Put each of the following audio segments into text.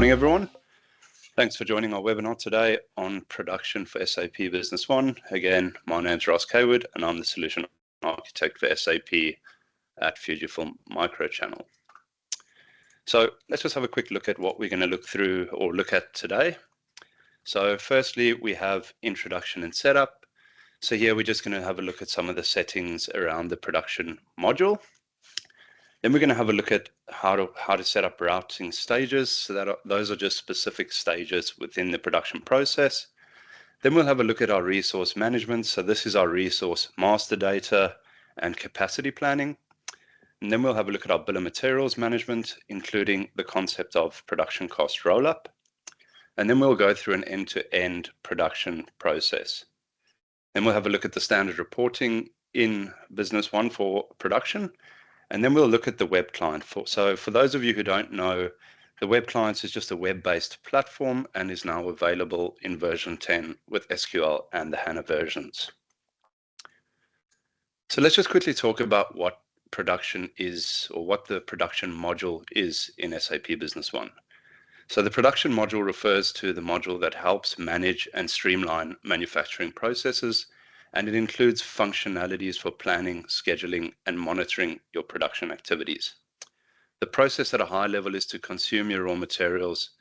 morning, everyone. Thanks for joining our webinar today on production for SAP Business One. Again, my name's Cawood, and I'm the Solution Architect for SAP at FUJIFILM MicroChannel. So let's just have a quick look at what we're going to look at today. So firstly, we have introduction and setup. So here we're just going to have a look at some of the settings around the production module. Then we're going to have a look at how to set up routing stages. So those are just specific stages within the production process. Then we'll have a look at our resource management. So this is our resource master data and capacity planning. And then we'll have a look at our bill of materials management, including the concept of production cost rollup. And then we'll go through an end-to-end production process. Then we'll have a look at the standard reporting in Business One for production. And then we'll look at the web client. So for those of you who don't know, the web client is just a web-based platform and is now available in version 10 with SQL and the HANA versions. So let's just quickly talk about what production is, or what the production module is in SAP Business One. So the production module refers to the module that helps manage and streamline manufacturing processes, and it includes functionalities for planning, scheduling, and monitoring your production activities. The process at a high level is to consume your raw materials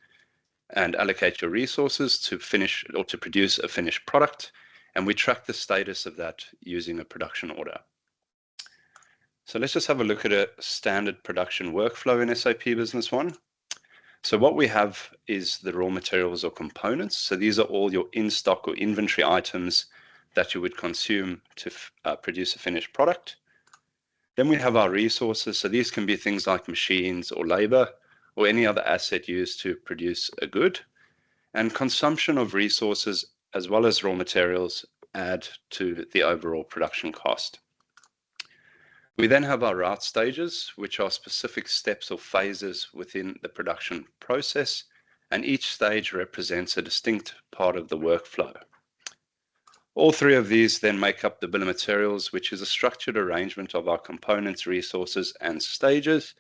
and allocate your resources to finish or to produce a finished product, and we track the status of that using a production order. So let's just have a look at a standard production workflow in SAP Business One. So what we have is the raw materials or components. So these are all your in-stock or inventory items that you would consume to produce a finished product. Then we have our resources. So these can be things like machines or labor or any other asset used to produce a good. And consumption of resources as well as raw materials add to the overall production cost. We then have our route stages, which are specific steps or phases within the production process, and each stage represents a distinct part of the workflow. All three of these then make up the bill of materials, which is a structured arrangement of our components, resources, and stages.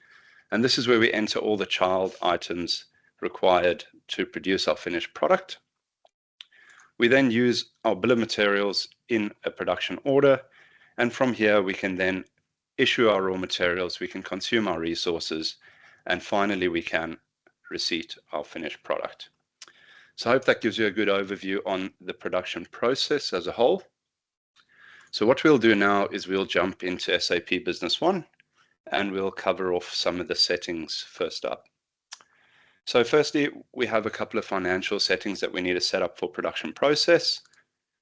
And this is where we enter all the child items required to produce our finished product. We then use our bill of materials in a production order, and from here we can then issue our raw materials, we can consume our resources, and finally we can receipt our finished product. So I hope that gives you a good overview on the production process as a whole. So what we'll do now is we'll jump into SAP Business One and we'll cover off some of the settings first up. So firstly, we have a couple of financial settings that we need to set up for production process.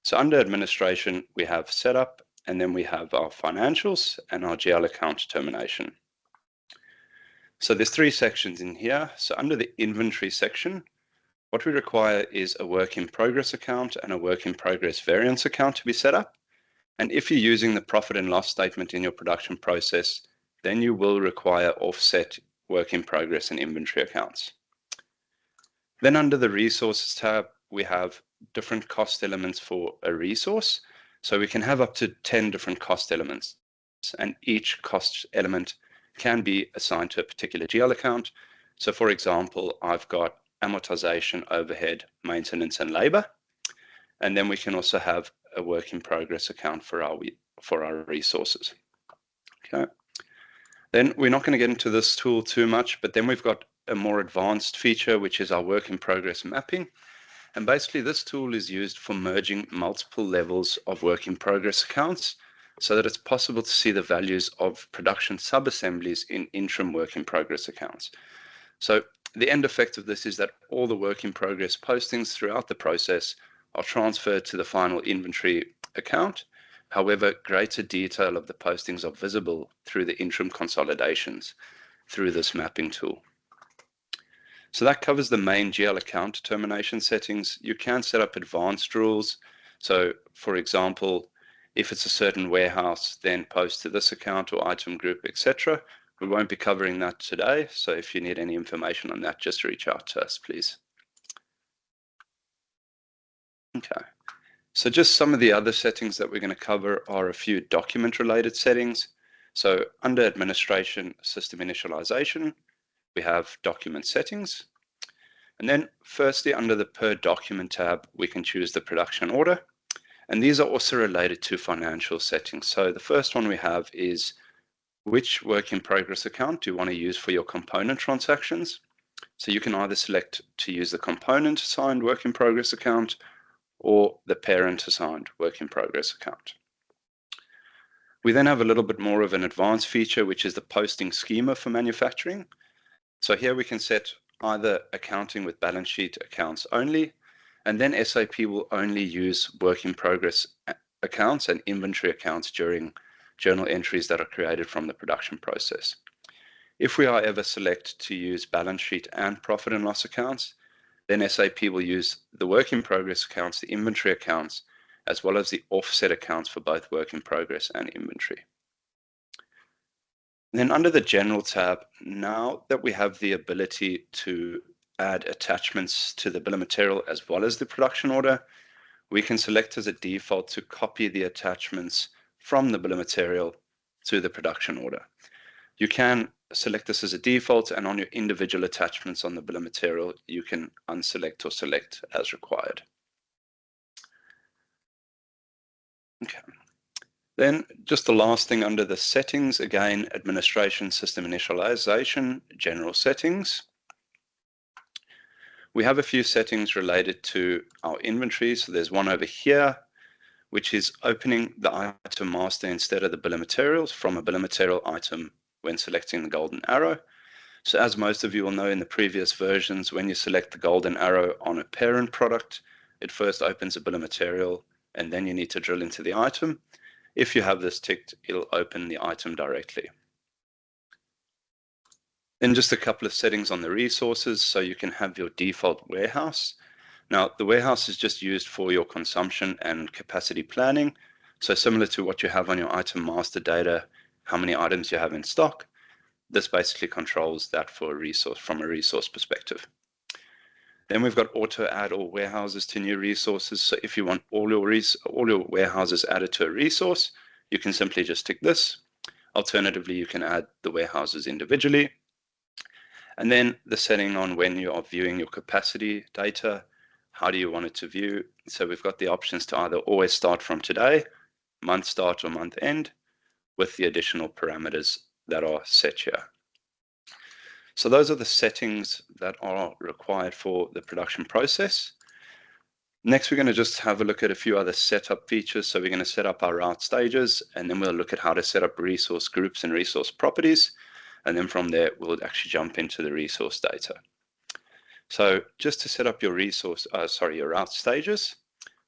So under administration, we have setup, and then we have our financials and our GL account termination. So there's three sections in here. So under the inventory section, what we require is a work in progress account and a work in progress variance account to be set up. And if you're using the profit and loss statement in your production process, then you will require offset work in progress and inventory accounts. Then under the resources tab, we have different cost elements for a resource. So we can have up to 10 different cost elements, and each cost element can be assigned to a particular GL account. So for example, I've got amortization, overhead, maintenance, and labor. And then we can also have a work in progress account for our resources. Okay. Then we're not going to get into this tool too much, but then we've got a more advanced feature, which is our work in progress mapping. And basically this tool is used for merging multiple levels of work in progress accounts so that it's possible to see the values of production sub-assemblies in interim work in progress accounts. So the end effect of this is that all the work in progress postings throughout the process are transferred to the final inventory account. However, greater detail of the postings are visible through the interim consolidations through this mapping tool. So that covers the main GL account termination settings. You can set up advanced rules. So for example, if it's a certain warehouse, then post to this account or item group, etc. We won't be covering that today. So if you need any information on that, just reach out to us, please. Okay. So just some of the other settings that we're going to cover are a few document related settings. So under administration, system initialization, we have document settings. And then firstly, under the Per Document tab, we can choose the production order. And these are also related to financial settings. So the first one we have is which work in progress account do you want to use for your component transactions. So you can either select to use the component assigned work in progress account or the parent assigned work in progress account. We then have a little bit more of an advanced feature, which is the posting schema for manufacturing. So here we can set either accounting with balance sheet accounts only, and then SAP will only use work in progress accounts and inventory accounts during journal entries that are created from the production process. If we however select to use balance sheet and profit and loss accounts, then SAP will use the work in progress accounts, the inventory accounts, as well as the offset accounts for both work in progress and inventory. And then under the General tab, now that we have the ability to add attachments to the bill of material as well as the production order, we can select as a default to copy the attachments from the bill of material to the production order. You can select this as a default, and on your individual attachments on the bill of material, you can unselect or select as required. Okay. Then just the last thing under the settings, again, administration, system initialization, general settings. We have a few settings related to our inventory. So there's one over here, which is opening the item master instead of the bill of materials from a bill of material item when selecting the golden arrow. So as most of you will know in the previous versions, when you select the golden arrow on a parent product, it first opens a bill of material and then you need to drill into the item. If you have this ticked, it'll open the item directly. Then just a couple of settings on the resources, so you can have your default warehouse. Now, the warehouse is just used for your consumption and capacity planning. So similar to what you have on your item master data, how many items you have in stock, this basically controls that for a resource from a resource perspective. Then we've got auto add all warehouses to new resources. So if you want all your warehouses added to a resource, you can simply just tick this. Alternatively, you can add the warehouses individually. And then the setting on when you are viewing your capacity data, how do you want it to view? So we've got the options to either always start from today, month start or month end, with the additional parameters that are set here. So those are the settings that are required for the production process. Next, we're going to just have a look at a few other setup features. So we're going to set up our route stages, and then we'll look at how to set up resource groups and resource properties. And then from there, we'll actually jump into the resource data. So just to set up your your route stages,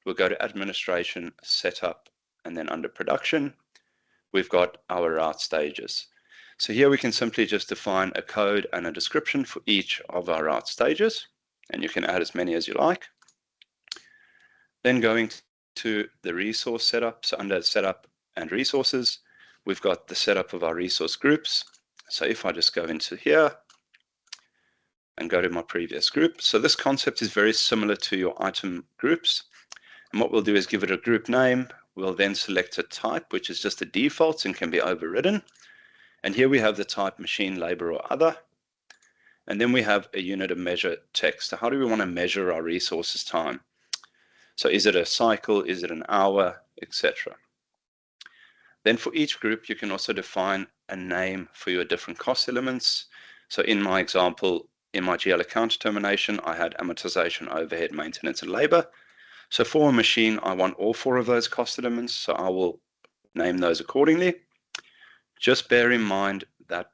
we'll go to administration, setup, and then under production, we've got our route stages. So here we can simply just define a code and a description for each of our route stages, and you can add as many as you like. Then going to the resource setup, so under setup and resources, we've got the setup of our resource groups. So if I just go into here and go to my previous group, so this concept is very similar to your item groups. And what we'll do is give it a group name. We'll then select a type, which is just a default and can be overridden. And here we have the type machine, labor, or other. And then we have a unit of measure text. So how do we want to measure our resources time? So is it a cycle? Is it an hour, etc.? Then for each group, you can also define a name for your different cost elements. So in my example, in my GL account determination, I had amortization, overhead, maintenance, and labor. So for a machine, I want all four of those cost elements. So I will name those accordingly. Just bear in mind that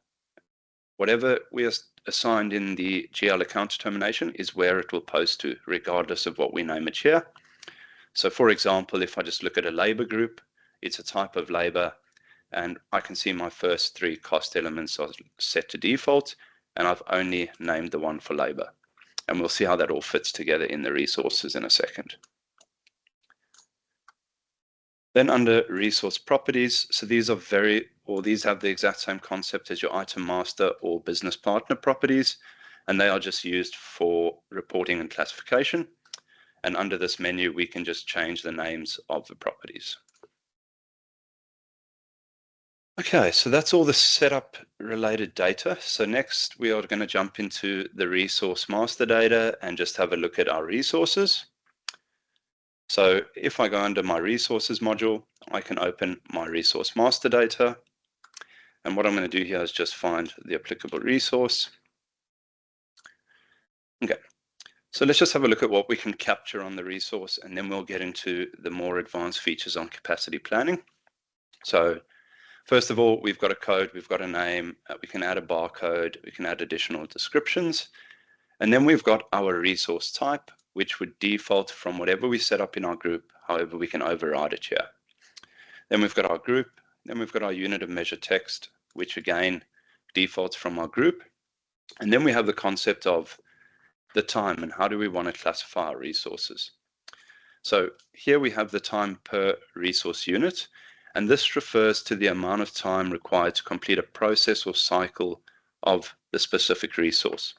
whatever we are assigned in the GL account determination is where it will post to, regardless of what we name it here. So for example, if I just look at a labor group, it's a type of labor, and I can see my first three cost elements are set to default, and I've only named the one for labor. And we'll see how that all fits together in the resources in a second. Then under resource properties, so these have the exact same concept as your item master or business partner properties, and they are just used for reporting and classification. And under this menu, we can just change the names of the properties. Okay, so that's all the setup related data. So next we are going to jump into the resource master data and just have a look at our resources. So if I go under my resources module, I can open my resource master data. And what I'm going to do here is just find the applicable resource. Okay, so let's just have a look at what we can capture on the resource, and then we'll get into the more advanced features on capacity planning. So first of all, we've got a code, we've got a name, we can add a barcode, we can add additional descriptions, and then we've got our resource type, which would default from whatever we set up in our group. However, we can override it here. Then we've got our group, then we've got our unit of measure text, which again defaults from our group. And then we have the concept of the time and how do we want to classify our resources. So here we have the time per resource unit, and this refers to the amount of time required to complete a process or cycle of the specific resource.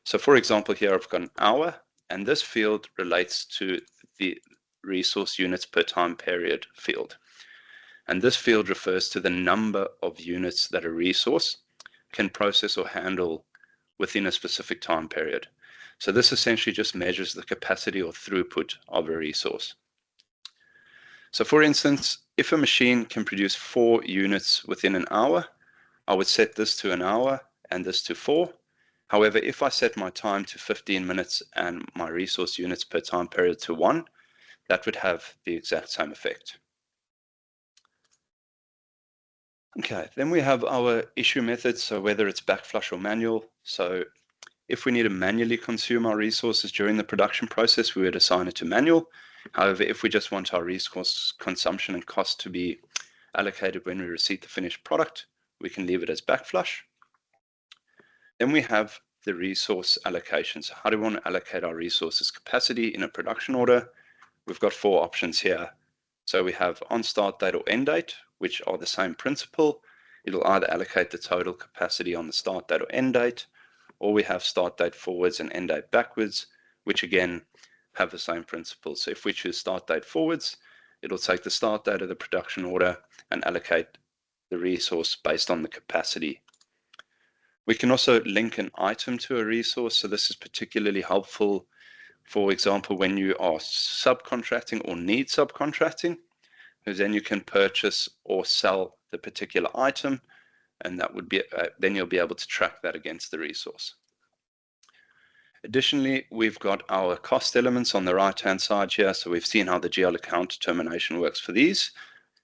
So for example, here I've got an hour, and this field relates to the resource units per time period field. And this field refers to the number of units that a resource can process or handle within a specific time period. So this essentially just measures the capacity or throughput of a resource. So for instance, if a machine can produce 4 units within an hour, I would set this to an hour and this to 4. However, if I set my time to 15 minutes and my resource units per time period to 1, that would have the exact same effect. Okay, then we have our issue methods, so whether it's backflush or manual. So if we need to manually consume our resources during the production process, we would assign it to manual. However, if we just want our resource consumption and cost to be allocated when we receive the finished product, we can leave it as backflush. Then we have the resource allocations. How do we want to allocate our resources capacity in a production order? We've got 4 options here. So we have on start date or end date, which are the same principle. It'll either allocate the total capacity on the start date or end date, or we have start date forwards and end date backwards, which again have the same principle. So if we choose start date forwards, it'll take the start date of the production order and allocate the resource based on the capacity. We can also link an item to a resource. So this is particularly helpful, for example, when you are subcontracting or need subcontracting, because then you can purchase or sell the particular item, and that would be then you'll be able to track that against the resource. Additionally, we've got our cost elements on the right-hand side here. So we've seen how the GL account determination works for these.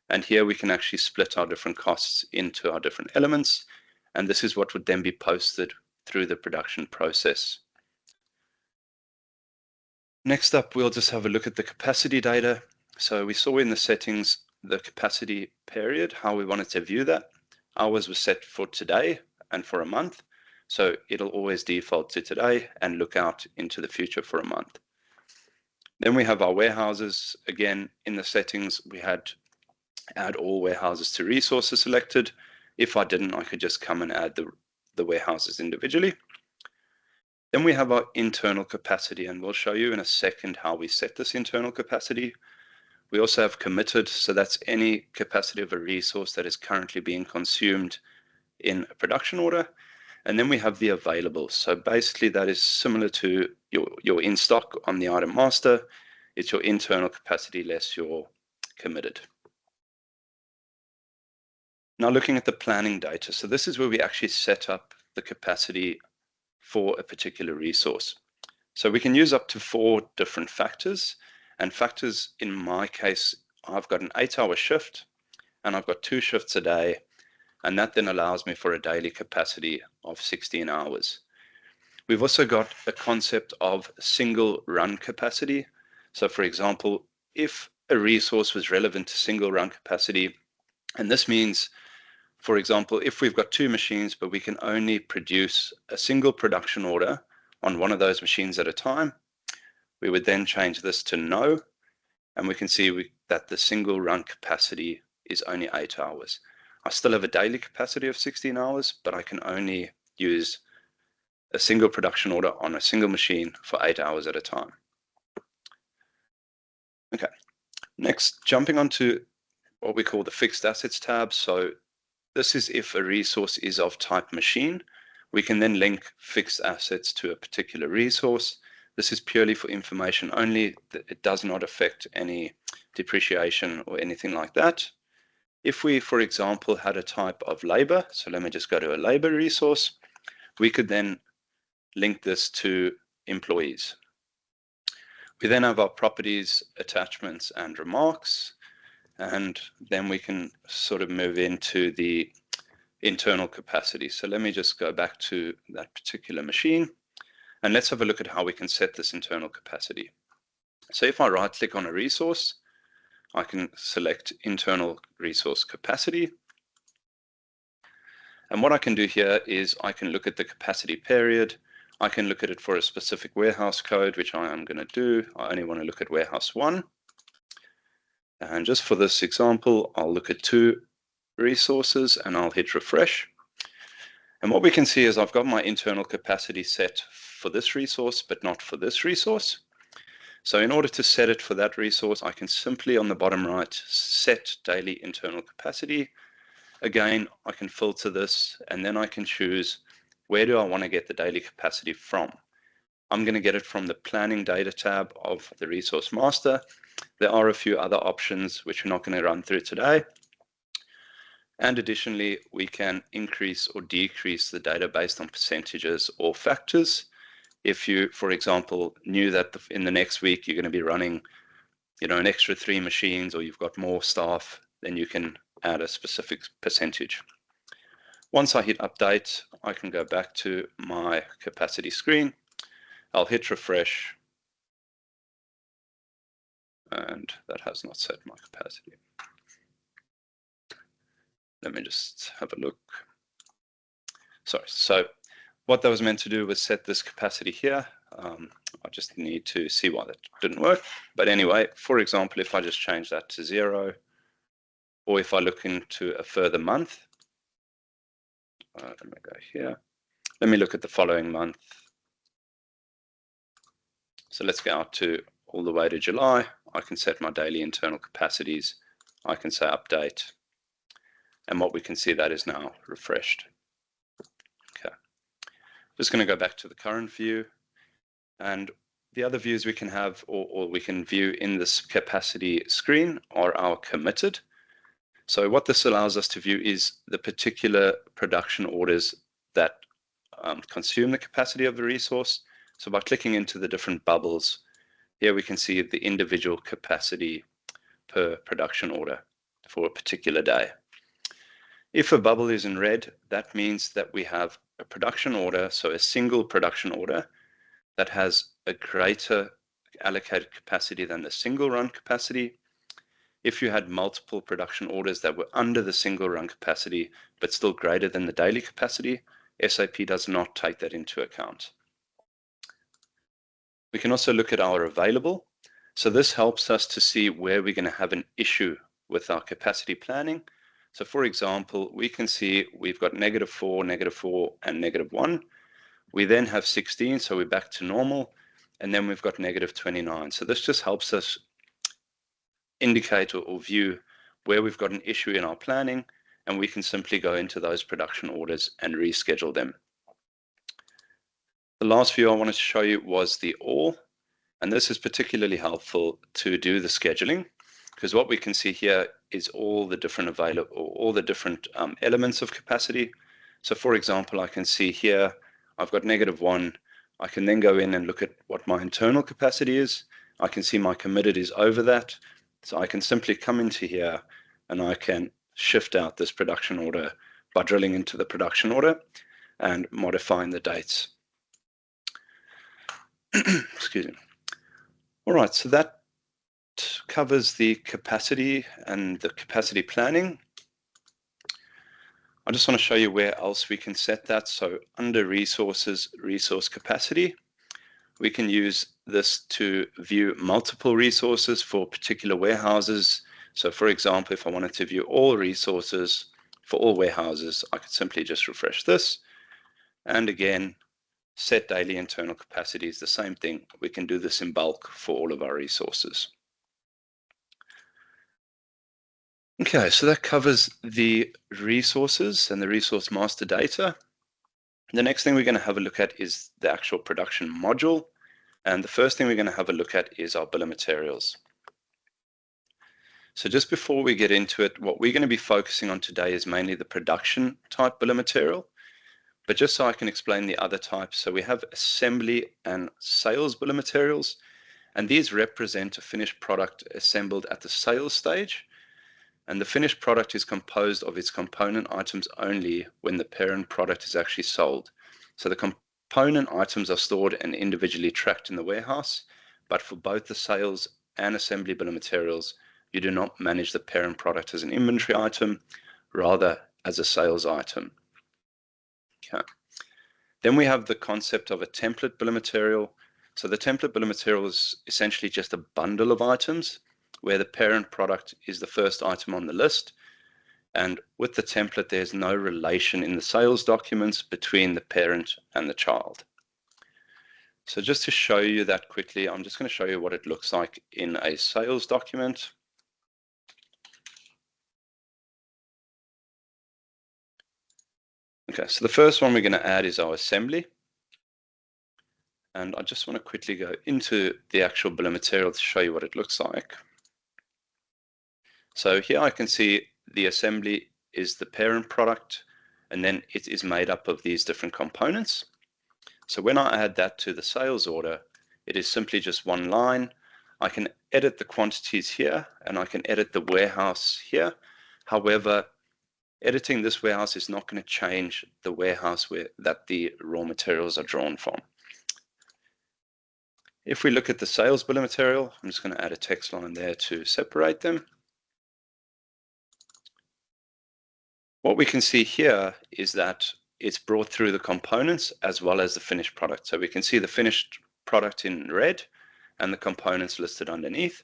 And here we can actually split our different costs into our different elements. And this is what would then be posted through the production process. Next up, we'll just have a look at the capacity data. So we saw in the settings the capacity period, how we wanted to view that. Hours was set for today and for a month. So it'll always default to today and look out into the future for a month. Then we have our warehouses. Again, in the settings, we had add all warehouses to resources selected. If I didn't, I could just come and add the warehouses individually. Then we have our internal capacity, and we'll show you in a second how we set this internal capacity. We also have committed, so that's any capacity of a resource that is currently being consumed in a production order. And then we have the available. So basically that is similar to your in stock on the item master. It's your internal capacity less your committed. Now looking at the planning data. So this is where we actually set up the capacity for a particular resource. So we can use up to 4 different factors. And factors, in my case, I've got an 8-hour shift and I've got 2 shifts a day. And that then allows me for a daily capacity of 16 hours. We've also got a concept of single run capacity. So for example, if a resource was relevant to single run capacity, and this means, for example, if we've got 2 machines, but we can only produce a single production order on one of those machines at a time, we would then change this to no, and we can see that the single run capacity is only 8 hours. I still have a daily capacity of 16 hours, but I can only use a single production order on a single machine for 8 hours at a time. Okay, next, jumping onto what we call the fixed assets tab. So This is if a resource is of type machine. We can then link fixed assets to a particular resource. This is purely for information only. It does not affect any depreciation or anything like that. If we, for example, had a type of labor, so let me just go to a labor resource, we could then link this to employees. We then have our properties, attachments, and remarks, and then we can sort of move into the internal capacity. So let me just go back to that particular machine, and let's have a look at how we can set this internal capacity. So if I right click on a resource, I can select internal resource capacity. And what I can do here is I can look at the capacity period. I can look at it for a specific warehouse code, which I am going to do. I only want to look at warehouse 1. And just for this example, I'll look at 2 resources and I'll hit refresh. And what we can see is I've got my internal capacity set for this resource, but not for this resource. So in order to set it for that resource, I can simply on the bottom right set daily internal capacity. Again, I can filter this and then I can choose where do I want to get the daily capacity from. I'm going to get it from the planning data tab of the resource master. There are a few other options which we're not going to run through today. And additionally, we can increase or decrease the data based on percentages or factors. If you, for example, knew that in the next week you're going to be running, an extra 3 machines, or you've got more staff, then you can add a specific percentage. Once I hit update, I can go back to my capacity screen. I'll hit refresh, and that has not set my capacity. Let me just have a look. Sorry, so what that was meant to do was set this capacity here. I just need to see why that didn't work. But anyway, for example, if I just change that to 0, or if I look into a further month, let me go here. Let me look at the following month. So let's go out to all the way to July. I can set my daily internal capacities. I can say update. And what we can see, that is now refreshed. Okay. Just going to go back to the current view. And the other views we can have, or we can view in this capacity screen, are our committed. So what this allows us to view is the particular production orders that consume the capacity of the resource. So by clicking into the different bubbles, here we can see the individual capacity per production order for a particular day. If a bubble is in red, that means that we have a production order, so a single production order, that has a greater allocated capacity than the single run capacity. If you had multiple production orders that were under the single run capacity, but still greater than the daily capacity, SAP does not take that into account. We can also look at our available. So this helps us to see where we're going to have an issue with our capacity planning. So for example, we can see we've got -4, -4, and -1. We then have 16, so we're back to normal. And then we've got -29. So this just helps us indicate or view where we've got an issue in our planning, and we can simply go into those production orders and reschedule them. The last view I wanted to show you was the all, and this is particularly helpful to do the scheduling, because what we can see here is all the different elements of capacity. So for example, I can see here I've got -1. I can then go in and look at what my internal capacity is. I can see my committed is over that. So I can simply come into here and I can shift out this production order by drilling into the production order and modifying the dates. Excuse me. All right, so that covers the capacity and the capacity planning. I just want to show you where else we can set that. So under resources, resource capacity, we can use this to view multiple resources for particular warehouses. So for example, if I wanted to view all resources for all warehouses, I could simply just refresh this. And again, set daily internal capacity is the same thing. We can do this in bulk for all of our resources. Okay, so that covers the resources and the resource master data. The next thing we're going to have a look at is the actual production module. And the first thing we're going to have a look at is our bill of materials. So just before we get into it, what we're going to be focusing on today is mainly the production type bill of material. But just so I can explain the other types, so we have assembly and sales bill of materials, and these represent a finished product assembled at the sales stage. And the finished product is composed of its component items only when the parent product is actually sold. So the component items are stored and individually tracked in the warehouse, but for both the sales and assembly bill of materials, you do not manage the parent product as an inventory item, rather as a sales item. Okay. Then we have the concept of a template bill of material. So the template bill of material is essentially just a bundle of items where the parent product is the first item on the list. And with the template, there's no relation in the sales documents between the parent and the child. So just to show you that quickly, I'm just going to show you what it looks like in a sales document. Okay, so the first one we're going to add is our assembly. And I just want to quickly go into the actual bill of material to show you what it looks like. So here I can see the assembly is the parent product, and then it is made up of these different components. So when I add that to the sales order, it is simply just one line. I can edit the quantities here, and I can edit the warehouse here. However, editing this warehouse is not going to change the warehouse that the raw materials are drawn from. If we look at the sales bill of material, I'm just going to add a text line there to separate them. What we can see here is that it's brought through the components as well as the finished product. So we can see the finished product in red and the components listed underneath.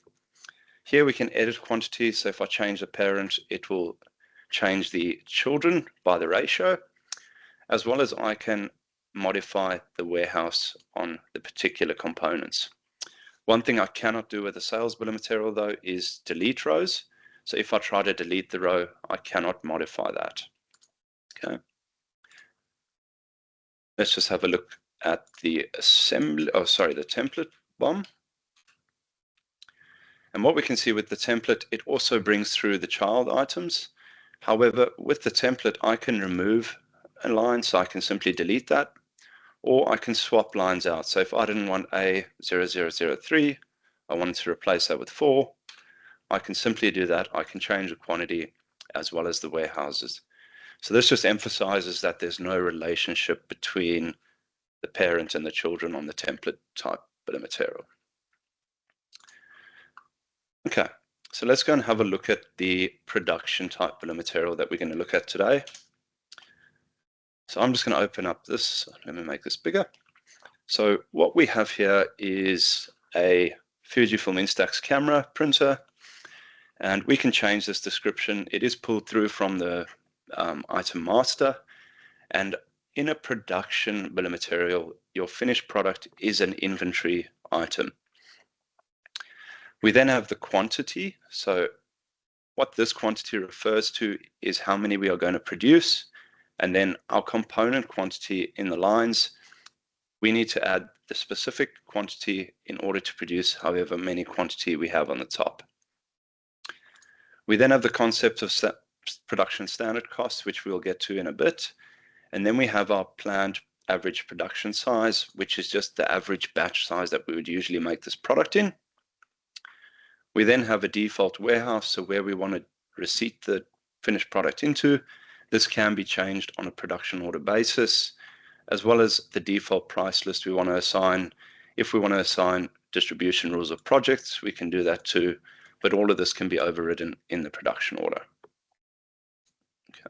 Here we can edit quantities. So if I change the parent, it will change the children by the ratio, as well as I can modify the warehouse on the particular components. One thing I cannot do with the sales bill of material though is delete rows. So if I try to delete the row, I cannot modify that. Okay. Let's just have a look at the assembly, the template BOM. And what we can see with the template, it also brings through the child items. However, with the template, I can remove a line, so I can simply delete that, or I can swap lines out. So if I didn't want A0003, I wanted to replace that with 4, I can simply do that. I can change the quantity as well as the warehouses. So this just emphasizes that there's no relationship between the parent and the children on the template type bill of material. Okay, so let's go and have a look at the production type bill of material that we're going to look at today. So I'm just going to open up this. Let me make this bigger. So what we have here is a FUJIFILM Instax camera printer. And we can change this description. It is pulled through from the item master. And in a production bill of material, your finished product is an inventory item. We then have the quantity. So what this quantity refers to is how many we are going to produce. And then our component quantity in the lines, we need to add the specific quantity in order to produce however many quantity we have on the top. We then have the concept of production standard costs, which we'll get to in a bit. And then we have our planned average production size, which is just the average batch size that we would usually make this product in. We then have a default warehouse, so where we want to receipt the finished product into. This can be changed on a production order basis, as well as the default price list we want to assign. If we want to assign distribution rules of projects, we can do that too. But all of this can be overridden in the production order. Okay.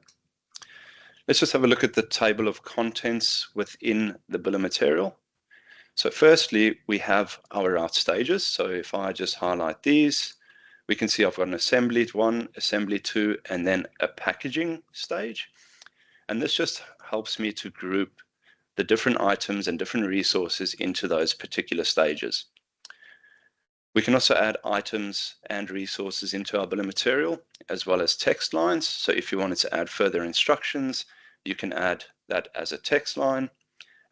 Let's just have a look at the table of contents within the bill of material. So firstly, we have our route stages. So if I just highlight these, we can see I've got an assembly 1, assembly 2, and then a packaging stage. And this just helps me to group the different items and different resources into those particular stages. We can also add items and resources into our bill of material, as well as text lines. So if you wanted to add further instructions, you can add that as a text line,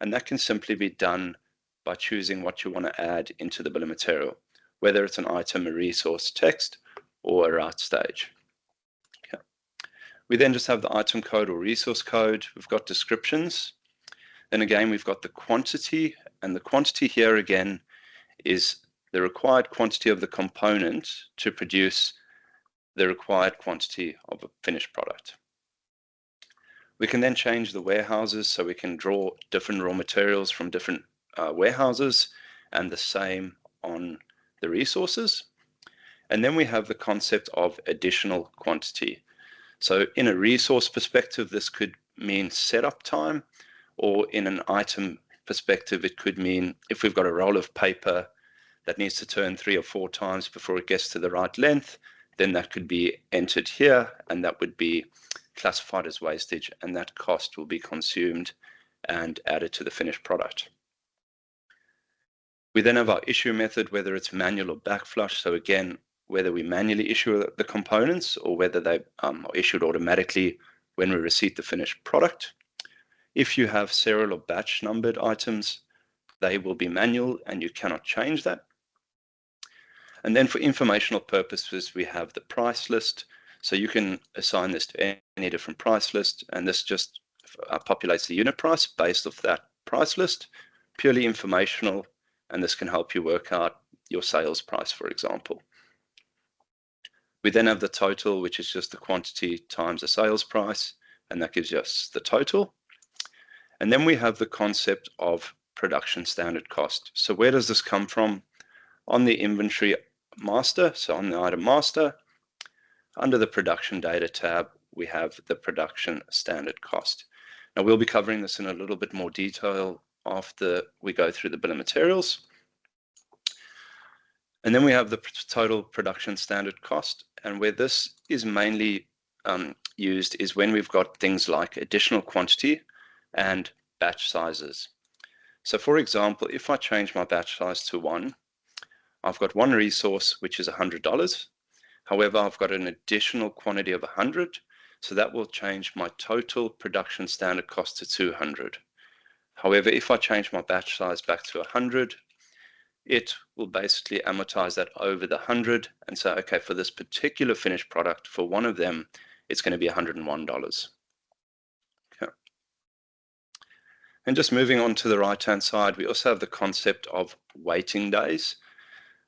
and that can simply be done by choosing what you want to add into the bill of material, whether it's an item, a resource, text, or a route stage. Okay. We then just have the item code or resource code. We've got descriptions. Then again, we've got the quantity, and the quantity here again is the required quantity of the component to produce the required quantity of a finished product. We can then change the warehouses, so we can draw different raw materials from different warehouses, and the same on the resources. And then we have the concept of additional quantity. So in a resource perspective, this could mean setup time, or in an item perspective, it could mean if we've got a roll of paper that needs to turn 3 or 4 times before it gets to the right length, then that could be entered here, and that would be classified as wastage, and that cost will be consumed and added to the finished product. We then have our issue method, whether it's manual or backflush. So again, whether we manually issue the components or whether they are issued automatically when we receive the finished product. If you have serial or batch numbered items, they will be manual and you cannot change that. And then for informational purposes, we have the price list. So you can assign this to any different price list, and this just populates the unit price based off that price list, purely informational, and this can help you work out your sales price, for example. We then have the total, which is just the quantity times the sales price, and that gives us the total. And then we have the concept of production standard cost. So where does this come from? On the inventory master, so on the item master, under the production data tab, we have the production standard cost. Now we'll be covering this in a little bit more detail after we go through the bill of materials. And then we have the total production standard cost, and where this is mainly used is when we've got things like additional quantity and batch sizes. So for example, if I change my batch size to 1, I've got one resource, which is $100. However, I've got an additional quantity of 100, so that will change my total production standard cost to 200. However, if I change my batch size back to 100, it will basically amortize that over the 100 and say, okay, for this particular finished product, for one of them, it's going to be $101. Okay. And just moving on to the right-hand side, we also have the concept of waiting days.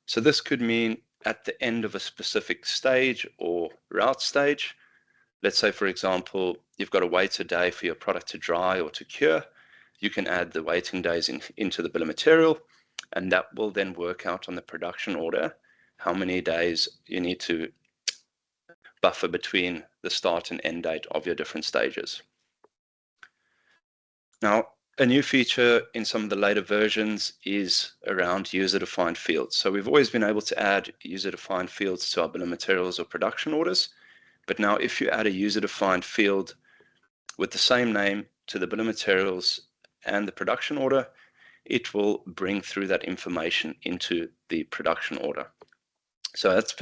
So this could mean at the end of a specific stage or route stage. Let's say, for example, you've got to wait a day for your product to dry or to cure. You can add the waiting days into the bill of material, and that will then work out on the production order how many days you need to buffer between the start and end date of your different stages. Now, a new feature in some of the later versions is around user-defined fields. So we've always been able to add user-defined fields to our bill of materials or production orders, but now if you add a user-defined field with the same name to the bill of materials and the production order, it will bring through that information into the production order. So that's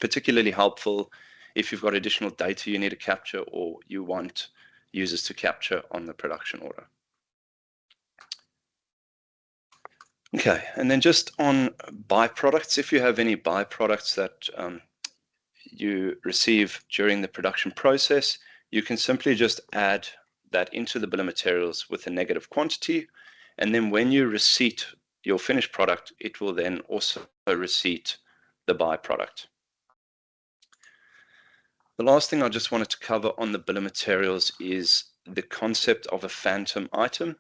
particularly helpful if you've got additional data you need to capture or you want users to capture on the production order. Okay, and then just on byproducts, if you have any byproducts that you receive during the production process, you can simply just add that into the bill of materials with a negative quantity, and then when you receipt your finished product, it will then also receipt the byproduct. The last thing I just wanted to cover on the bill of materials is the concept of a phantom item.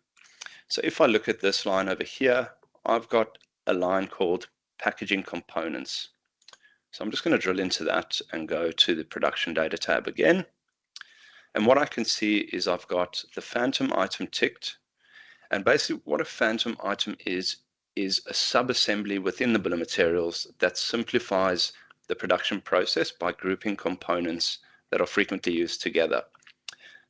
So if I look at this line over here, I've got a line called packaging components. So I'm just going to drill into that and go to the production data tab again. And what I can see is I've got the phantom item ticked. And basically what a phantom item is a sub-assembly within the bill of materials that simplifies the production process by grouping components that are frequently used together.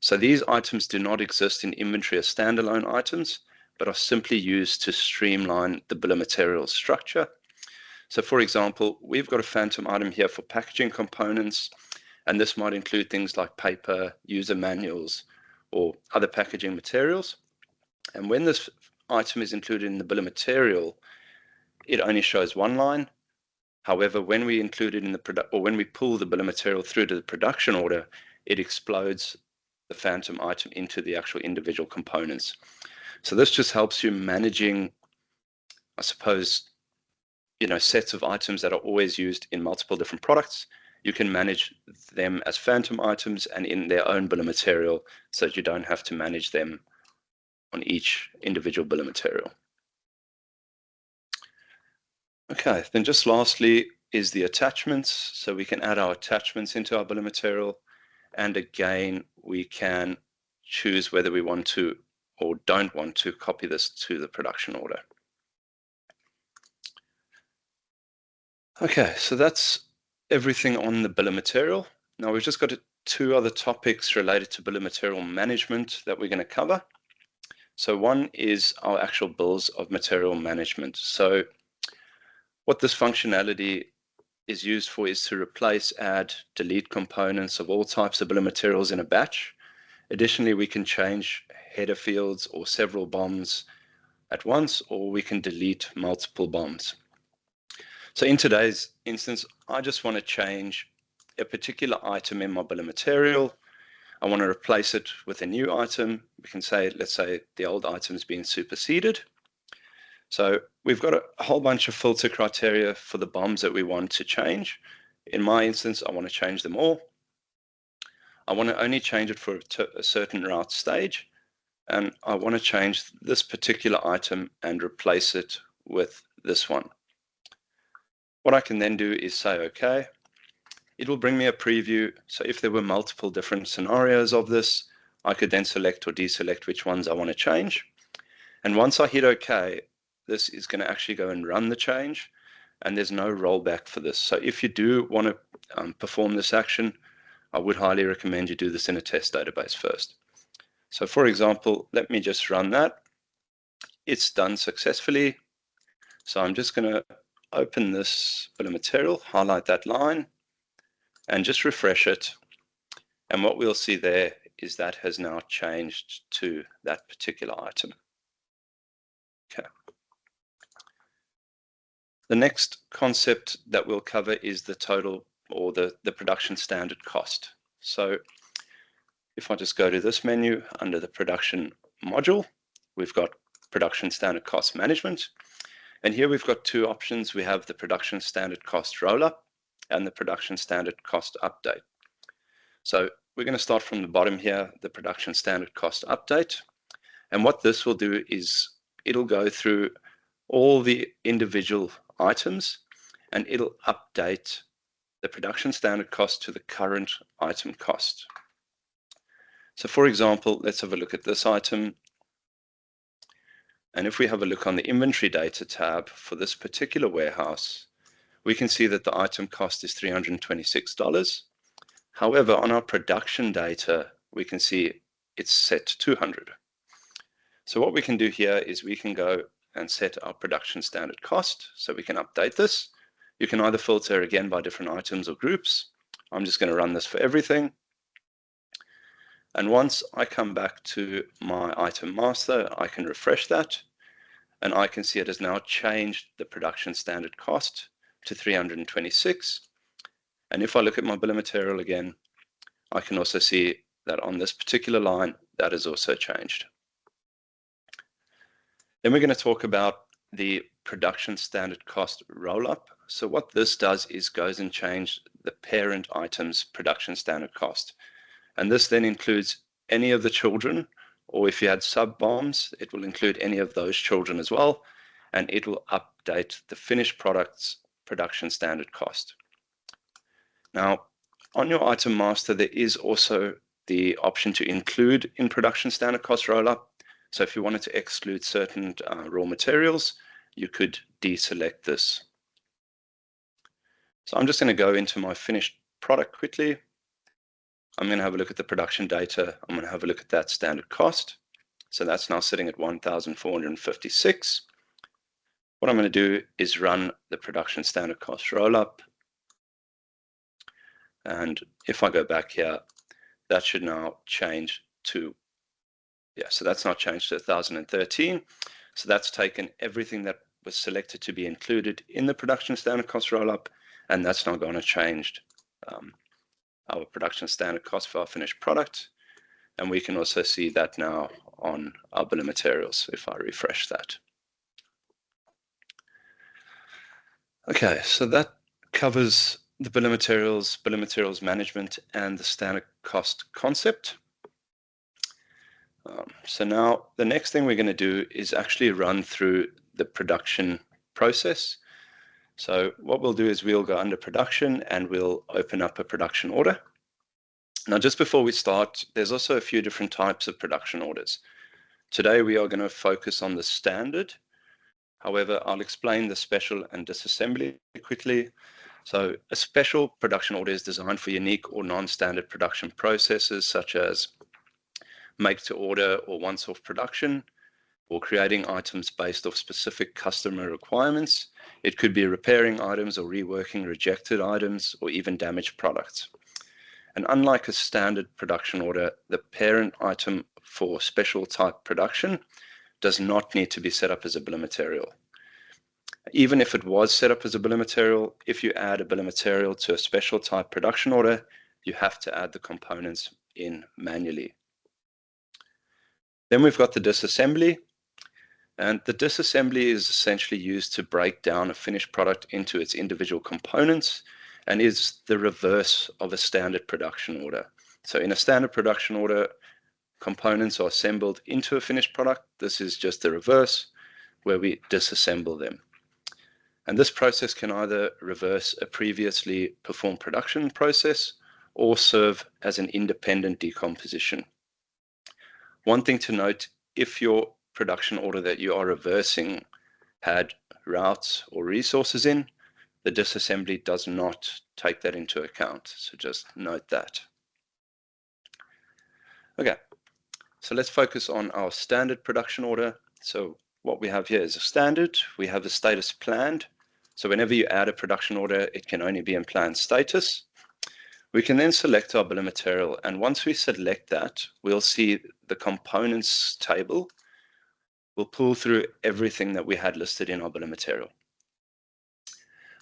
So these items do not exist in inventory as standalone items, but are simply used to streamline the bill of materials structure. So for example, we've got a phantom item here for packaging components, and this might include things like paper, user manuals, or other packaging materials. And when this item is included in the bill of material, it only shows one line. However, when we include it in the when we pull the bill of material through to the production order, it explodes the phantom item into the actual individual components. So this just helps you managing, I suppose, sets of items that are always used in multiple different products. You can manage them as phantom items and in their own bill of material, so that you don't have to manage them on each individual bill of material. Okay, then just lastly is the attachments. So we can add our attachments into our bill of material, and again we can choose whether we want to or don't want to copy this to the production order. Okay, so that's everything on the bill of material. Now we've just got two other topics related to bill of material management that we're going to cover. So one is our actual bills of material management. So what this functionality is used for is to replace, add, delete components of all types of bill of materials in a batch. Additionally, we can change header fields or several BOMs at once, or we can delete multiple BOMs. So in today's instance, I just want to change a particular item in my bill of material. I want to replace it with a new item. We can say, let's say the old item is being superseded. So we've got a whole bunch of filter criteria for the BOMs that we want to change. In my instance, I want to change them all. I want to only change it for a certain route stage, and I want to change this particular item and replace it with this one. What I can then do is say OK. It will bring me a preview. So if there were multiple different scenarios of this, I could then select or deselect which ones I want to change. And once I hit OK, this is going to actually go and run the change, and there's no rollback for this. So if you do want to perform this action, I would highly recommend you do this in a test database first. So for example, let me just run that. It's done successfully. So I'm just going to open this bill of material, highlight that line, and just refresh it. And what we'll see there is that has now changed to that particular item. Okay. The next concept that we'll cover is the total or the production standard cost. So if I just go to this menu under the production module, we've got production standard cost management. And here we've got two options. We have the production standard cost rollup and the production standard cost update. So we're going to start from the bottom here, the production standard cost update. And what this will do is it'll go through all the individual items and it'll update the production standard cost to the current item cost. So for example, let's have a look at this item. And if we have a look on the inventory data tab for this particular warehouse, we can see that the item cost is $326. However, on our production data, we can see it's set to $200. So what we can do here is we can go and set our production standard cost. So we can update this. You can either filter again by different items or groups. I'm just going to run this for everything. And once I come back to my item master, I can refresh that, and I can see it has now changed the production standard cost to $326. And if I look at my bill of material again, I can also see that on this particular line, that has also changed. Then we're going to talk about the production standard cost rollup. So what this does is goes and changes the parent item's production standard cost. And this then includes any of the children, or if you had sub-BOMs, it will include any of those children as well, and it will update the finished product's production standard cost. Now, on your item master, there is also the option to include in production standard cost rollup. So if you wanted to exclude certain raw materials, you could deselect this. So I'm just going to go into my finished product quickly. I'm going to have a look at the production data. I'm going to have a look at that standard cost. So that's now sitting at $1,456. What I'm going to do is run the production standard cost rollup. And if I go back here, that should now change to, so that's now changed to 1013. So that's taken everything that was selected to be included in the production standard cost rollup, and that's now going to change our production standard cost for our finished product. And we can also see that now on our bill of materials if I refresh that. Okay, so that covers the bill of materials management, and the standard cost concept. So now the next thing we're going to do is actually run through the production process. So what we'll do is we'll go under production and we'll open up a production order. Now, just before we start, there's also a few different types of production orders. Today we are going to focus on the standard. However, I'll explain the special and disassembly quickly. So a special production order is designed for unique or non-standard production processes, such as make to order or once-off production, or creating items based off specific customer requirements. It could be repairing items or reworking rejected items or even damaged products. And unlike a standard production order, the parent item for special type production does not need to be set up as a bill of material. Even if it was set up as a bill of material, if you add a bill of material to a special type production order, you have to add the components in manually. Then we've got the disassembly, and the disassembly is essentially used to break down a finished product into its individual components and is the reverse of a standard production order. So in a standard production order, components are assembled into a finished product. This is just the reverse, where we disassemble them. And this process can either reverse a previously performed production process or serve as an independent decomposition. One thing to note, if your production order that you are reversing had routes or resources in, the disassembly does not take that into account. So just note that. Okay, so let's focus on our standard production order. So what we have here is a standard. We have the status planned. So whenever you add a production order, it can only be in planned status. We can then select our bill of material, and once we select that, we'll see the components table. We'll pull through everything that we had listed in our bill of material.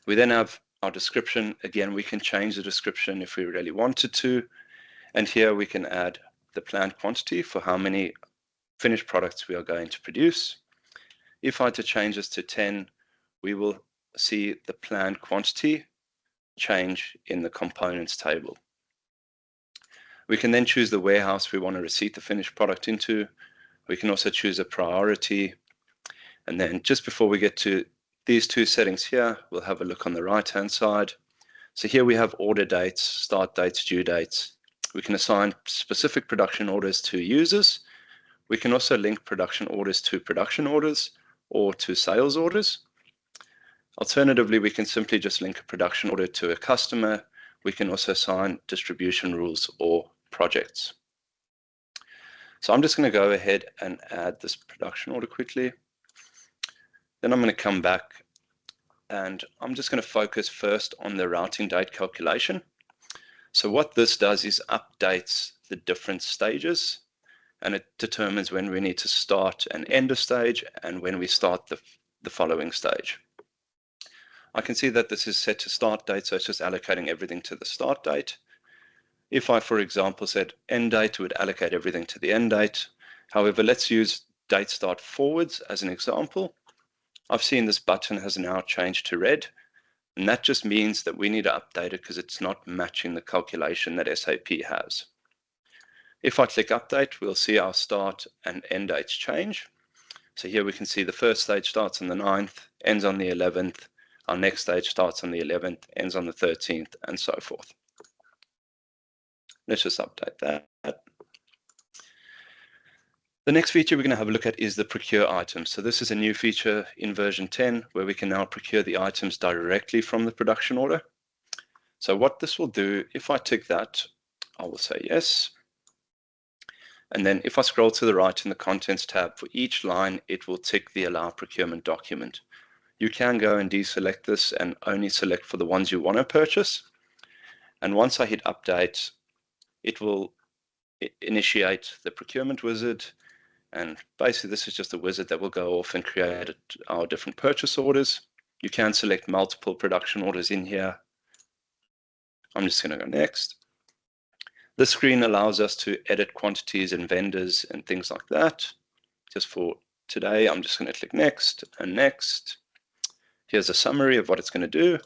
We then have our description. Again, we can change the description if we really wanted to, and here we can add the planned quantity for how many finished products we are going to produce. If I had to change this to 10, we will see the planned quantity change in the components table. We can then choose the warehouse we want to receipt the finished product into. We can also choose a priority. And then just before we get to these two settings here, we'll have a look on the right-hand side. So here we have order dates, start dates, due dates. We can assign specific production orders to users. We can also link production orders to production orders or to sales orders. Alternatively, we can simply just link a production order to a customer. We can also assign distribution rules or projects. So I'm just going to go ahead and add this production order quickly. Then I'm going to come back and I'm just going to focus first on the routing date calculation. So what this does is updates the different stages, and it determines when we need to start and end a stage and when we start the following stage. I can see that this is set to start date, so it's just allocating everything to the start date. If I, for example, said end date, it would allocate everything to the end date. However, let's use date start forwards as an example. I've seen this button has now changed to red, and that just means that we need to update it because it's not matching the calculation that SAP has. If I click update, we'll see our start and end dates change. So here we can see the first stage starts on the 9th, ends on the 11th. Our next stage starts on the 11th, ends on the 13th, and so forth. Let's just update that. The next feature we're going to have a look at is the procure items. So this is a new feature in version 10 where we can now procure the items directly from the production order. So what this will do, if I tick that, I will say yes. And then if I scroll to the right in the contents tab, for each line, it will tick the allow procurement document. You can go and deselect this and only select for the ones you want to purchase. And once I hit update, it will initiate the procurement wizard. And basically this is just a wizard that will go off and create our different purchase orders. You can select multiple production orders in here. I'm just going to go next. This screen allows us to edit quantities and vendors and things like that. Just for today, I'm just going to click next and next. Here's a summary of what it's going to do.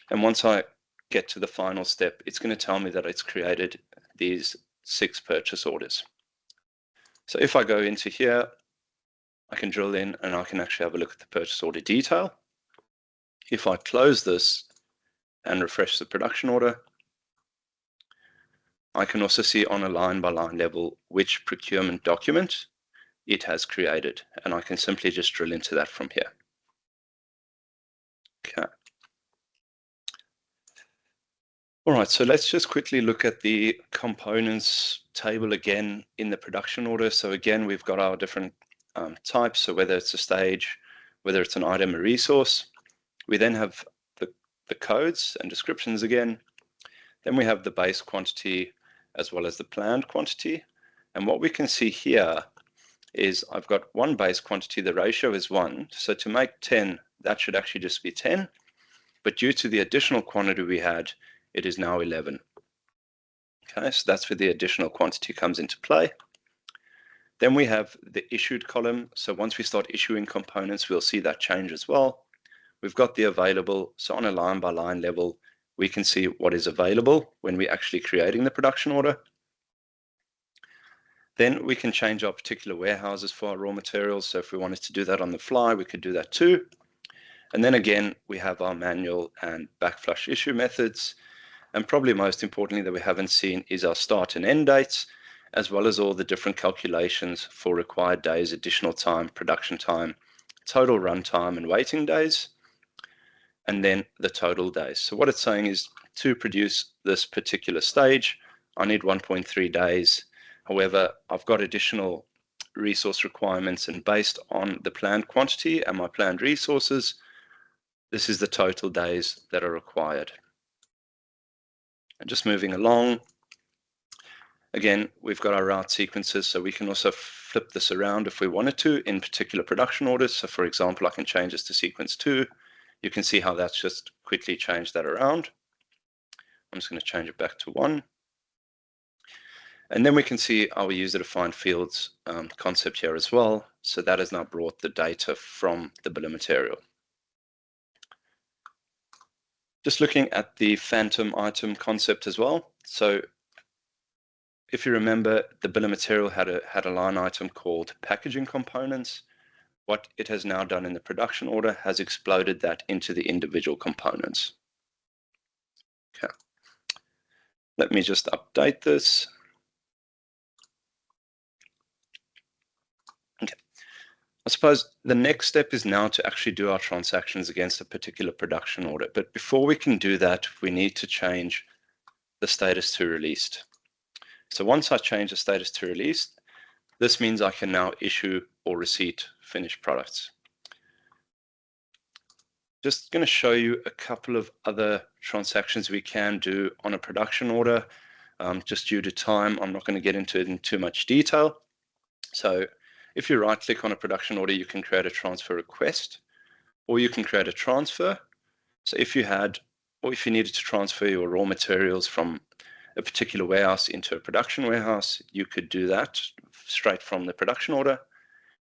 And once I get to the final step, it's going to tell me that it's created these 6 purchase orders. So if I go into here, I can drill in and I can actually have a look at the purchase order detail. If I close this and refresh the production order, I can also see on a line-by-line level which procurement document it has created, and I can simply just drill into that from here. Okay. All right, so let's just quickly look at the components table again in the production order. So again, we've got our different types, so whether it's a stage, whether it's an item or resource. We then have the codes and descriptions again. Then we have the base quantity as well as the planned quantity. And what we can see here is I've got one base quantity, the ratio is 1. So to make 10, that should actually just be 10. But due to the additional quantity we had, it is now 11. Okay, so that's where the additional quantity comes into play. Then we have the issued column. So once we start issuing components, we'll see that change as well. We've got the available. So on a line-by-line level, we can see what is available when we're actually creating the production order. Then we can change our particular warehouses for our raw materials. So if we wanted to do that on the fly, we could do that too. And then again, we have our manual and backflush issue methods. And probably most importantly that we haven't seen is our start and end dates, as well as all the different calculations for required days, additional time, production time, total run time and waiting days, and then the total days. So what it's saying is to produce this particular stage, I need 1.3 days. However, I've got additional resource requirements, and based on the planned quantity and my planned resources, this is the total days that are required. And just moving along, again, we've got our route sequences, so we can also flip this around if we wanted to in particular production orders. So for example, I can change this to sequence 2. You can see how that's just quickly changed that around. I'm just going to change it back to 1. And then we can see our user-defined fields concept here as well. So that has now brought the data from the bill of material. Just looking at the phantom item concept as well. So if you remember, the bill of material had a line item called packaging components. What it has now done in the production order has exploded that into the individual components. Okay. Let me just update this. Okay. I suppose the next step is now to actually do our transactions against a particular production order. But before we can do that, we need to change the status to released. So once I change the status to released, this means I can now issue or receipt finished products. Just going to show you a couple of other transactions we can do on a production order. Just due to time, I'm not going to get into it in too much detail. So if you right click on a production order, you can create a transfer request, or you can create a transfer. So if you had, or if you needed to transfer your raw materials from a particular warehouse into a production warehouse, you could do that straight from the production order.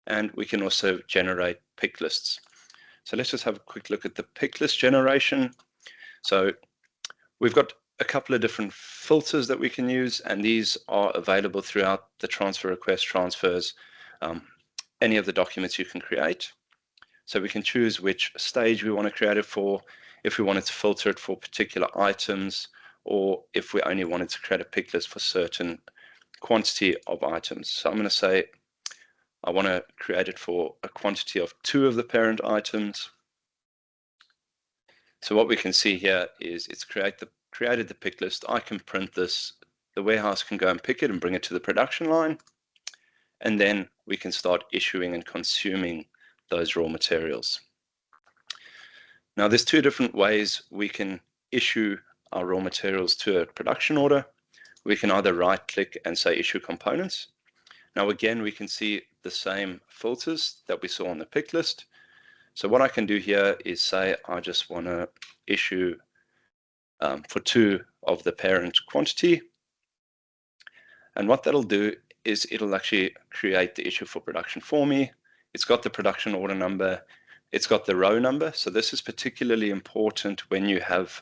And we can also generate pick lists. So let's just have a quick look at the pick list generation. So we've got a couple of different filters that we can use, and these are available throughout the transfer request transfers, any of the documents you can create. So we can choose which stage we want to create it for, if we wanted to filter it for particular items, or if we only wanted to create a pick list for certain quantity of items. So I'm going to say I want to create it for a quantity of 2 of the parent items. So what we can see here is it's created the pick list. I can print this. The warehouse can go and pick it and bring it to the production line. And then we can start issuing and consuming those raw materials. Now, there's two different ways we can issue our raw materials to a production order. We can either right-click and say issue components. Now, again, we can see the same filters that we saw on the pick list. So what I can do here is say I just want to issue for 2 of the parent quantity. And what that'll do is it'll actually create the issue for production for me. It's got the production order number. It's got the row number. So this is particularly important when you have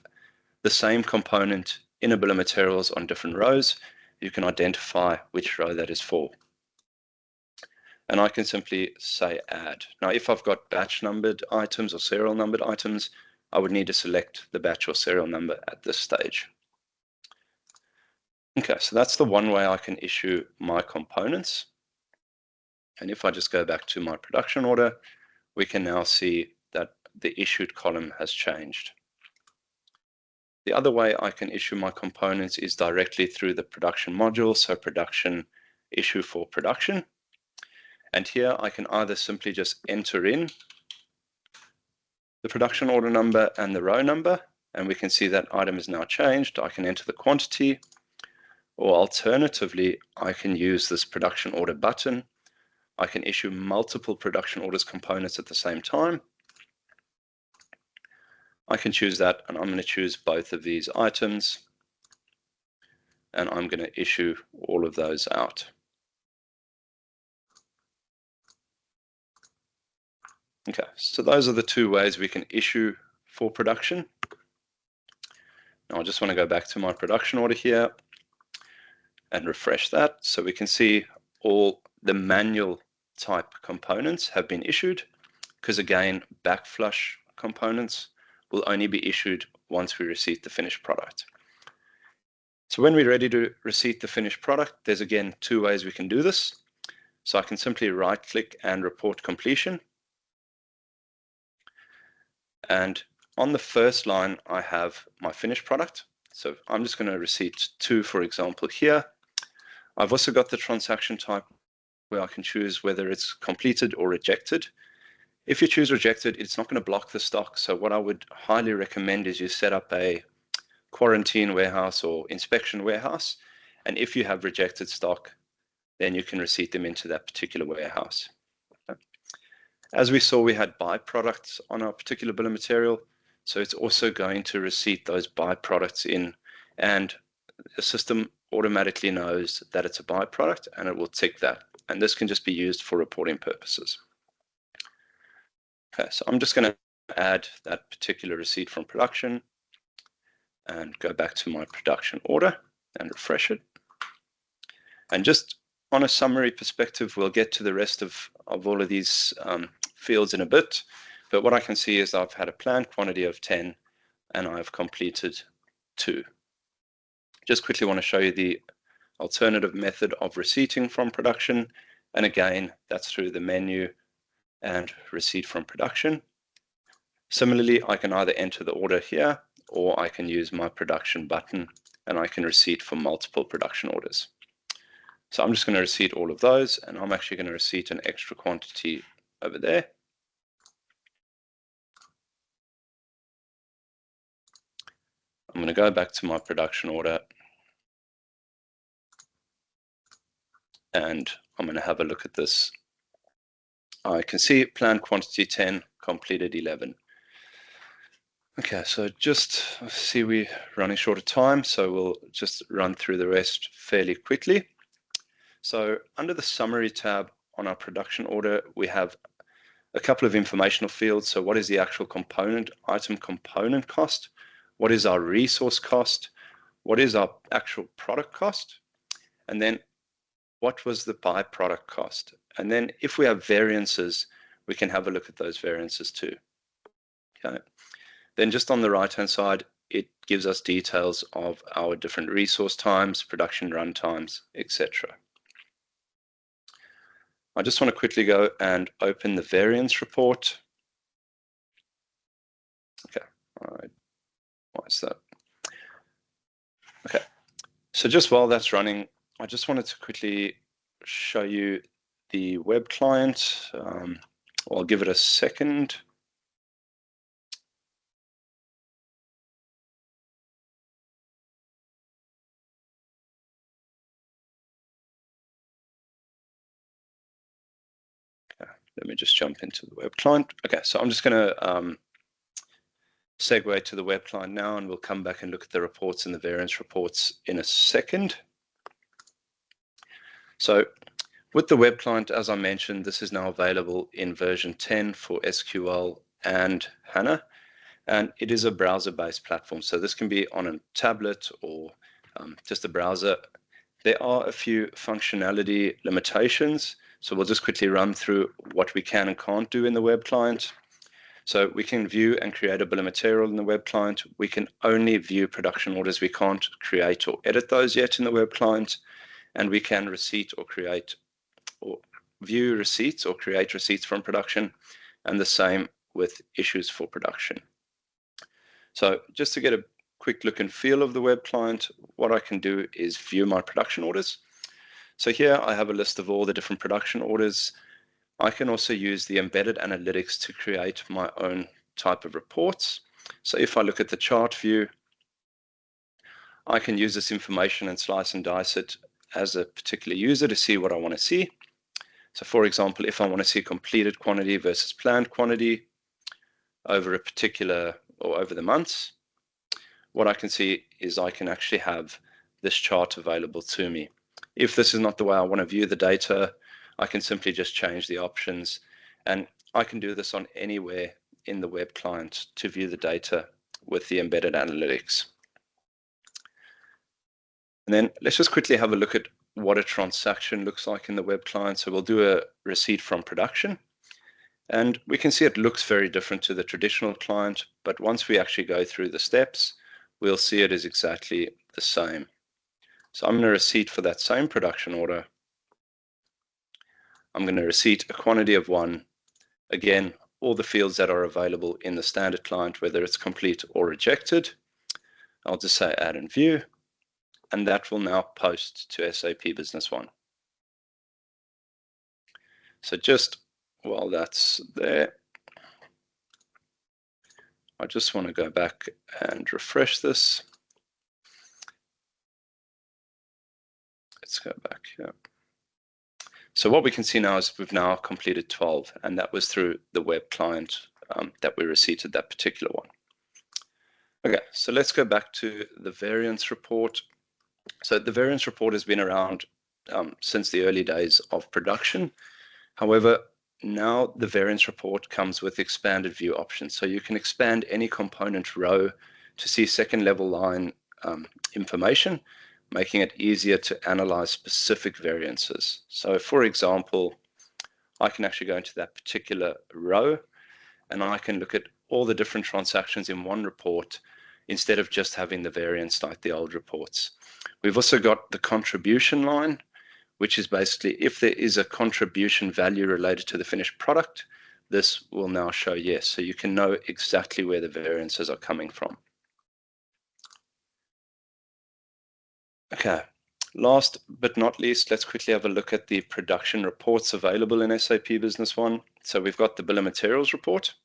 the same component in a bill of materials on different rows. You can identify which row that is for. And I can simply say add. Now, if I've got batch numbered items or serial numbered items, I would need to select the batch or serial number at this stage. Okay, so that's the one way I can issue my components. And if I just go back to my production order, we can now see that the issued column has changed. The other way I can issue my components is directly through the production module, so production issue for production. And here I can either simply just enter in the production order number and the row number, and we can see that item is now changed. I can enter the quantity, or alternatively, I can use this production order button. I can issue multiple production orders components at the same time. I can choose that, and I'm going to choose both of these items, and I'm going to issue all of those out. Okay, so those are the two ways we can issue for production. Now I just want to go back to my production order here and refresh that, so we can see all the manual type components have been issued, because again, backflush components will only be issued once we receive the finished product. So when we're ready to receive the finished product, there's again two ways we can do this. So I can simply right click and report completion. And on the first line, I have my finished product. So I'm just going to receipt 2, for example, here. I've also got the transaction type where I can choose whether it's completed or rejected. If you choose rejected, it's not going to block the stock. So what I would highly recommend is you set up a quarantine warehouse or inspection warehouse. And if you have rejected stock, then you can receipt them into that particular warehouse. Okay. As we saw, we had byproducts on our particular bill of material. So it's also going to receipt those byproducts in, and the system automatically knows that it's a byproduct and it will tick that. And this can just be used for reporting purposes. Okay, so I'm just going to add that particular receipt from production and go back to my production order and refresh it. And just on a summary perspective, we'll get to the rest of all of these fields in a bit. But what I can see is I've had a planned quantity of 10 and I've completed 2. Just quickly want to show you the alternative method of receipting from production. And again, that's through the menu and receipt from production. Similarly, I can either enter the order here or I can use my production button and I can receipt for multiple production orders. So I'm just going to receipt all of those, and I'm actually going to receipt an extra quantity over there. I'm going to go back to my production order and I'm going to have a look at this. I can see planned quantity 10, completed 11. Okay, so just see we're running short of time, so we'll just run through the rest fairly quickly. So under the summary tab on our production order, we have a couple of informational fields. So what is the actual component, item component cost? What is our resource cost? What is our actual product cost? And then what was the byproduct cost? And then if we have variances, we can have a look at those variances too. Okay. Then just on the right-hand side, it gives us details of our different resource times, production run times, etc. I just want to quickly go and open the variance report. Okay, all right. Why is that? Okay, so just while that's running, I just wanted to quickly show you the web client, I'll give it a second. Okay, let me just jump into the web client. Okay, so I'm just going to segue to the web client now, and we'll come back and look at the reports and the variance reports in a second. So with the web client, as I mentioned, this is now available in version 10 for SQL and HANA, and it is a browser-based platform. So this can be on a tablet or just a browser. There are a few functionality limitations, so we'll just quickly run through what we can and can't do in the web client. So we can view and create a bill of material in the web client. We can only view production orders. We can't create or edit those yet in the web client. And we can receipt or create or view receipts or create receipts from production, and the same with issues for production. So just to get a quick look and feel of the web client, what I can do is view my production orders. So here I have a list of all the different production orders. I can also use the embedded analytics to create my own type of reports. So if I look at the chart view, I can use this information and slice and dice it as a particular user to see what I want to see. So for example, if I want to see completed quantity versus planned quantity over a particular or over the months, what I can see is I can actually have this chart available to me. If this is not the way I want to view the data, I can simply just change the options, and I can do this on anywhere in the web client to view the data with the embedded analytics. And then let's just quickly have a look at what a transaction looks like in the web client. So we'll do a receipt from production, and we can see it looks very different to the traditional client, but once we actually go through the steps, we'll see it is exactly the same. So I'm going to receipt for that same production order. I'm going to receipt a quantity of 1. Again, all the fields that are available in the standard client, whether it's complete or rejected. I'll just say add and view, and that will now post to SAP Business One. So just while that's there, I just want to go back and refresh this. Let's go back here. So what we can see now is we've now completed 12, and that was through the web client that we receipted that particular one. Okay, so let's go back to the variance report. So the variance report has been around since the early days of production. However, now the variance report comes with expanded view options. So you can expand any component row to see second level line information, making it easier to analyze specific variances. So for example, I can actually go into that particular row, and I can look at all the different transactions in one report instead of just having the variance like the old reports. We've also got the contribution line, which is basically if there is a contribution value related to the finished product, this will now show yes. So you can know exactly where the variances are coming from. Okay, last but not least, let's quickly have a look at the production reports available in SAP Business One. So we've got the bill of materials report.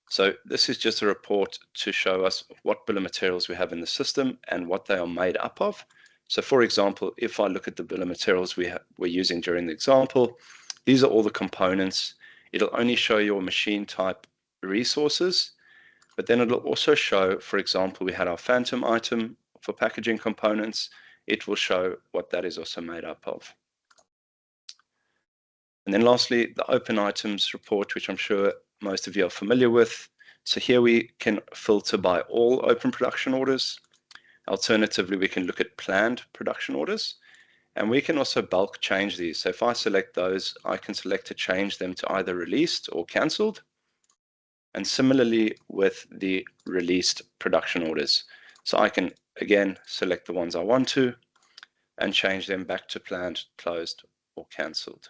So this is just a report to show us what bill of materials we have in the system and what they are made up of. So for example, if I look at the bill of materials we're using during the example, these are all the components. It'll only show your machine type resources, but then it'll also show, for example, we had our phantom item for packaging components. It will show what that is also made up of. And then lastly, the open items report, which I'm sure most of you are familiar with. So here we can filter by all open production orders. Alternatively, we can look at planned production orders, and we can also bulk change these. So if I select those, I can select to change them to either released or cancelled. And similarly with the released production orders. So I can again select the ones I want to and change them back to planned, closed, or cancelled.